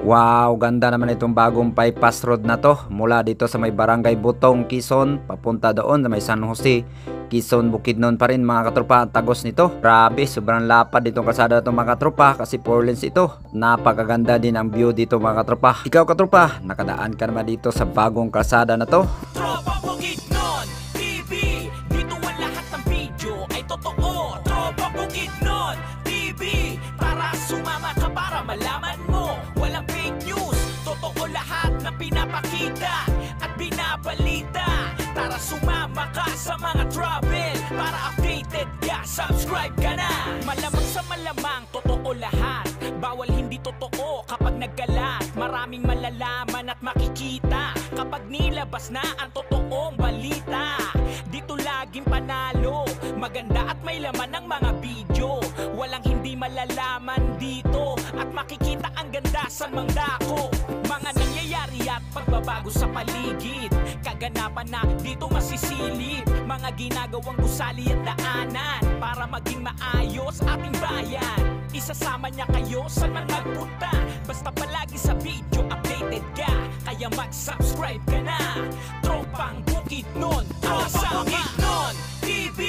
Wow, ganda naman itong bagong bypass road na to. Mula dito sa may Barangay Butong, Quezon, papunta doon sa may San Jose, Quezon, Bukidnon pa rin mga katropa. Tagos nito. Grabe, sobrang lapad ditong kalsada itong mga katropa kasi 4 lanes ito. Napakaganda din ang view dito mga katropa. Ikaw katropa, nakadaan ka naman dito sa bagong kalsada na to? Tropa Bukidnon TV, dito ang lahat ng video ay totoo. Tropa Bukidnon TV, para sumama ka para malaman mo. Walang fake news, totoo lahat na pinapakita at binabalita. Tara sumama ka sa mga travel para updated ka, subscribe ka na. Malamang sa malamang, totoo lahat. Bawal hindi totoo kapag nagkalat. Maraming malalaman at makikita kapag nilabas na ang totoong balita. Dito laging panalo, maganda at may laman ng mga video. Walang hindi malalaman dito at makikita ang ganda sa mangdako. Mga nangyayari at pagbabago sa paligid, kaganapan na dito masisilip. Mga ginagawang gusali at daanan para maging maayos ating bayan. Isasama niya kayo saan man magpunta, basta palagi sa video updated ka. Kaya mag-subscribe ka na. Tropang Bukidnon, Tropa Bukidnon TV,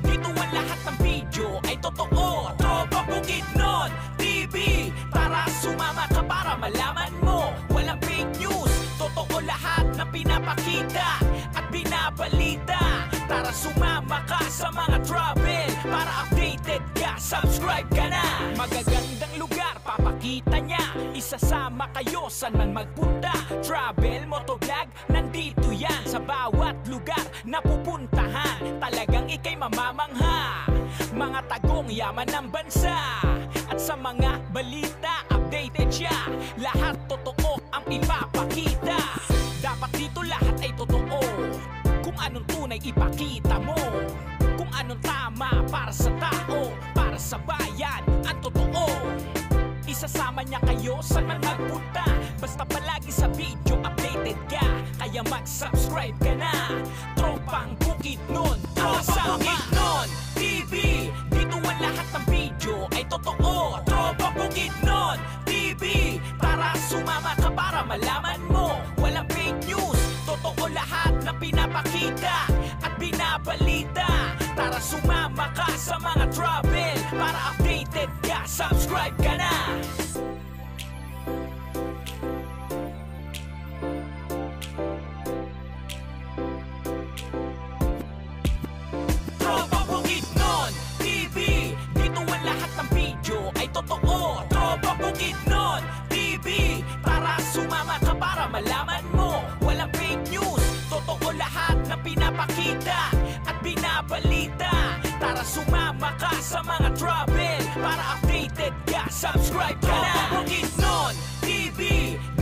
dito ang lahat ng video ay totoo. Tropa Bukidnon TV, para sumama ka para malaman mo. Walang fake news, totoo lahat na pinapakita at binabalita. Tara sumama ka sa mga travel para updated ka, subscribe ka na. Magagandang lugar papakita niya, isasama kayo saan man magpunta. Travel, motovlog, nandito yan sa bawat lugar na pupuntahan. Talagang ikay mamamangha, mga tagong yaman ng bansa. At sa mga balita, updated siya. Lahat totoo ang ipapakita. Dapat dito lahat ay totoo. Kung anong tunay ipakita mo, kung anong tama para sa tao, para sa bayan, ang totoo. Isasama niya kayo saan man magpunta, basta palagi sa video updated ka. Kaya mag-subscribe ka na. Tropang Bukidnon, Tropa Bukidnon TV, dito ang lahat ng video ay totoo. Tropa Bukidnon TV, para sumama ka para malaman mo. Walang fake news, totoo lahat na pinapakita at binabalita. Tara sumama ka sa mga travel para updated ka, subscribe ka na. Tropa Bukidnon TV, dito ang lahat ng video ay totoo. Tropa Bukidnon TV, para sumama ka para malaman mo. Walang fake news, totoo lahat na pinapakita at binabalita. Tara sumama ka